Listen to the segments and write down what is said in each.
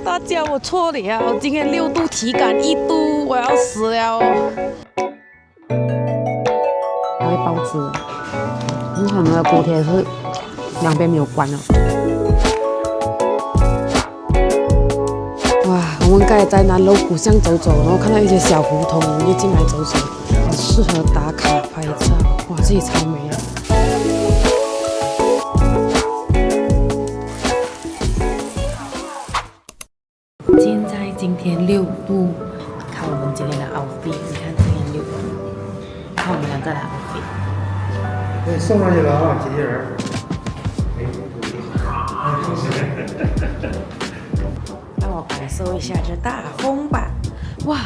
大家，我错了，今天6度体感1度，我要死了。还会包子，因为他们的锅贴是两边没有关的。哇，我们刚才在南锣鼓巷走走，然后看到一些小胡同，我们就进来走走，很适合打卡拍照。哇，这里超美的。现在今天6度，看我们今天的 outfit， 你看今天6度，看我们两个的 outfit。对，送上去了啊，机器人。让我感受一下这大风吧。哇，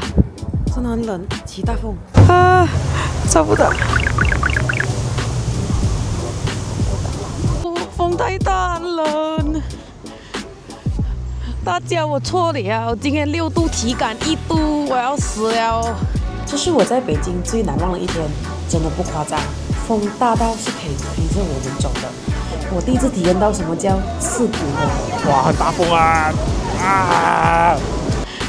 真的很冷，起大风啊，找不到。风太大，很冷。大家，我错了，今天6度体感1度，我要死了。这是我在北京最难忘的一天，真的不夸张。风大到是可以推着我们走的。我第一次体验到什么叫刺骨风。哇，很大风啊！啊！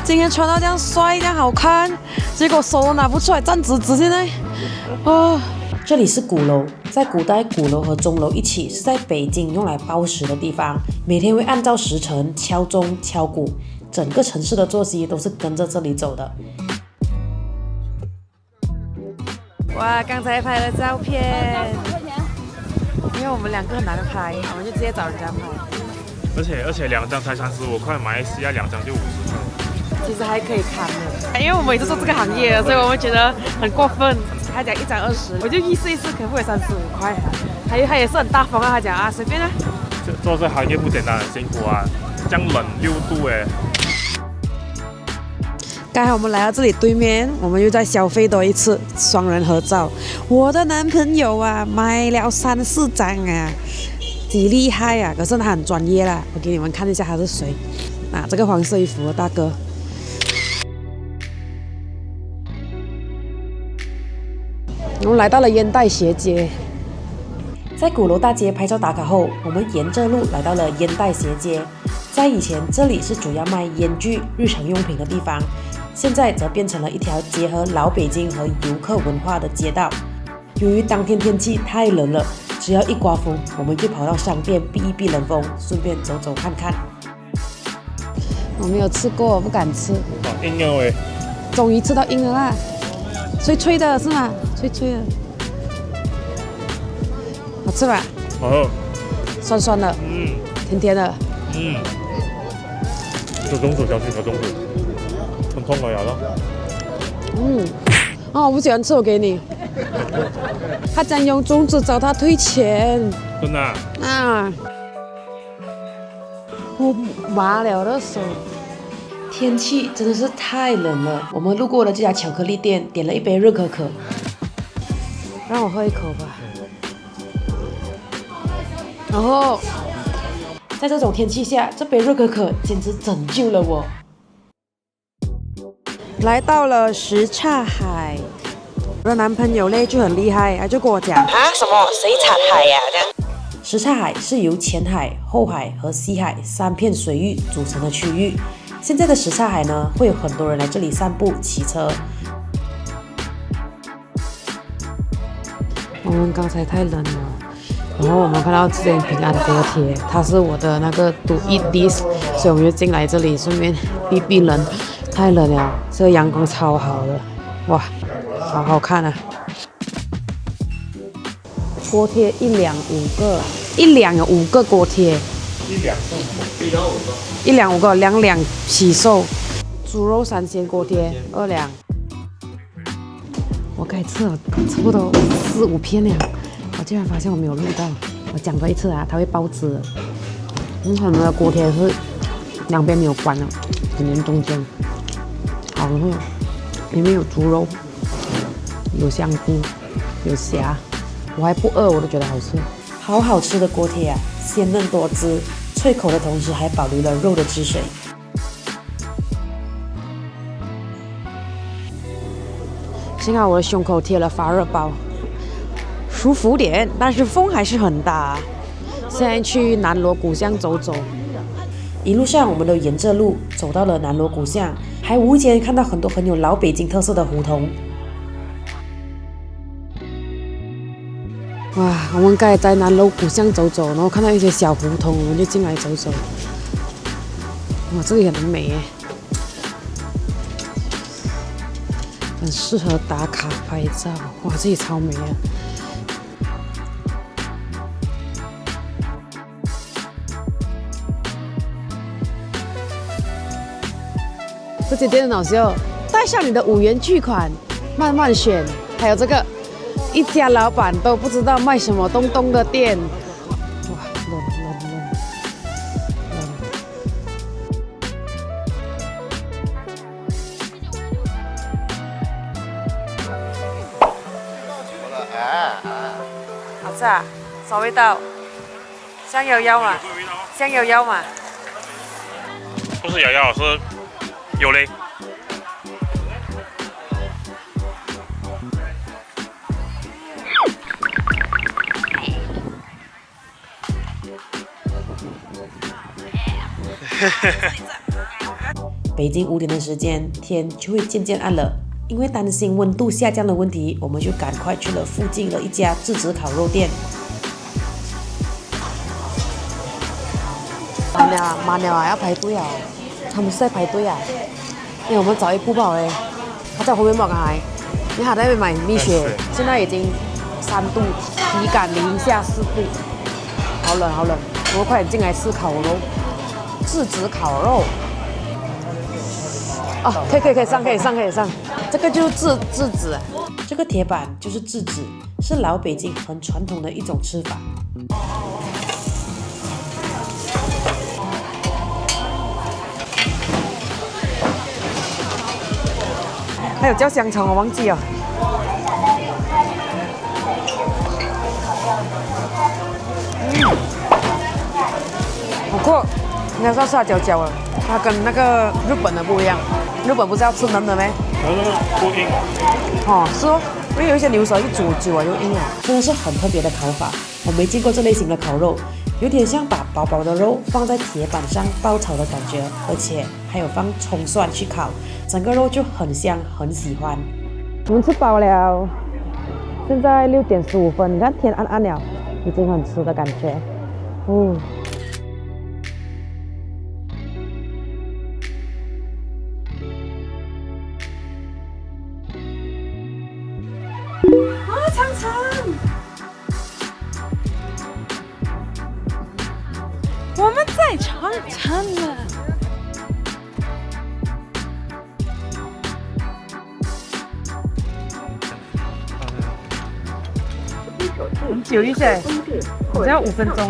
今天穿到这样帅，这样好看，结果手都拿不出来，站直直现在。哦，这里是鼓楼，在古代鼓楼和钟楼一起是在北京用来报时的地方，每天会按照时辰敲钟敲鼓，整个城市的作息都是跟着这里走的。哇，刚才拍了照片，因为我们两个很难拍，我们就直接找人家拍。而且2张才35块，马来西亚2张就50块。其实还可以看的，因为我们也是做这个行业的，所以我们觉得很过分。他讲1张20，我就意思可不可以35块啊？他也是很大方啊，他讲啊随便啊。做这行业不简单，很辛苦啊，这样冷6度哎。刚才我们来到这里对面，我们又再消费多一次双人合照。我的男朋友啊，买了3、4张啊，几厉害啊！可是他很专业啦，我给你们看一下他是谁。啊，这个黄色衣服的大哥。我们来到了烟袋斜街，在鼓楼大街拍照打卡后，我们沿着路来到了烟袋斜街。在以前，这里是主要卖烟具、日常用品的地方。现在则变成了一条结合老北京和游客文化的街道。由于当天天气太冷了，只要一刮风，我们就跑到商店避一避冷风，顺便走走看看。我没有吃过，不敢吃。硬了喂！终于吃到硬了啦，脆脆的是吗？脆脆的，好吃吧？好喝。酸酸的，甜甜的。有中薯，小心有中薯。很痛的牙了。我不喜欢吃，我给你。他讲用粽子找他退钱。真的啊！我麻了的手。天气真的是太冷了，我们路过了这家巧克力店，点了一杯热可可。让我喝一口吧。然后，在这种天气下，这杯热可可简直拯救了我。来到了什刹海，我的男朋友嘞就很厉害，他就跟我讲啊什么谁刹海呀这样。什刹海是由前海、后海和西海3片水域组成的区域。现在的什刹海呢，会有很多人来这里散步、骑车。我们刚才太冷了，然后我们看到这边平安锅贴，它是我的那个 to eat this， 所以我们就进来这里顺便避避冷。太冷了，这个阳光超好的，哇，好好看啊！锅贴1两5个，1两有5个锅贴。1两是5个，1两5个。1两5个，2两起售。猪肉3鲜锅贴2两。我刚才吃了差不多4、5片了，我竟然发现我没有录到。我讲过一次啊，它会爆汁的。他们的锅贴是两边没有关的，只连中间。好喝，里面有猪肉，有香菇，有虾，我还不饿，我都觉得好吃。好好吃的锅贴啊，鲜嫩多汁，脆口的同时还保留了肉的汁水。幸好我的胸口贴了发热包，舒服点，但是风还是很大。现在去南锣鼓巷走走，一路上我们都沿着路走到了南锣鼓巷，还无意间看到很多很有老北京特色的胡同。哇，我们刚才在南锣鼓巷走走，然后看到一些小胡同，我们就进来走走。哇，这里很美耶，很适合打卡拍照。哇，这里超美啊！这间店很好笑，带上你的5元巨款，慢慢选。还有这个，一家老板都不知道卖什么东东的店。哇，冷。好吃啊，什么味道？香油腰嘛，香油腰嘛。不是瑶瑶，是有嘞。北京5点的时间，天就会渐渐暗了。因为担心温度下降的问题，我们就赶快去了附近的一家自制烤肉店。满了啊，要排队啊！他们是在排队啊。我们找一步不好他在后面帮我还，因为他在那边买蜜雪，现在已经3度，体感零下4度，好冷。我们快点进来吃烤肉，自制烤肉。哦，可以上。这个就是制子，这个铁板就是制子，是老北京很传统的一种吃法。还有叫香肠，我忘记了。好酷，应该是要吃它焦焦了。它跟那个日本的不一样，日本不是要吃嫩的吗？不硬。哦，是哦，因为有一些牛舌一煮久了就硬了，真的是很特别的烤法。我没见过这类型的烤肉，有点像把薄薄的肉放在铁板上爆炒的感觉，而且还有放葱蒜去烤，整个肉就很香，很喜欢。我们吃饱了，现在6点15分，你看天暗暗了，已经很迟的感觉。长城，我们在长城了。很久一些，好像要5分钟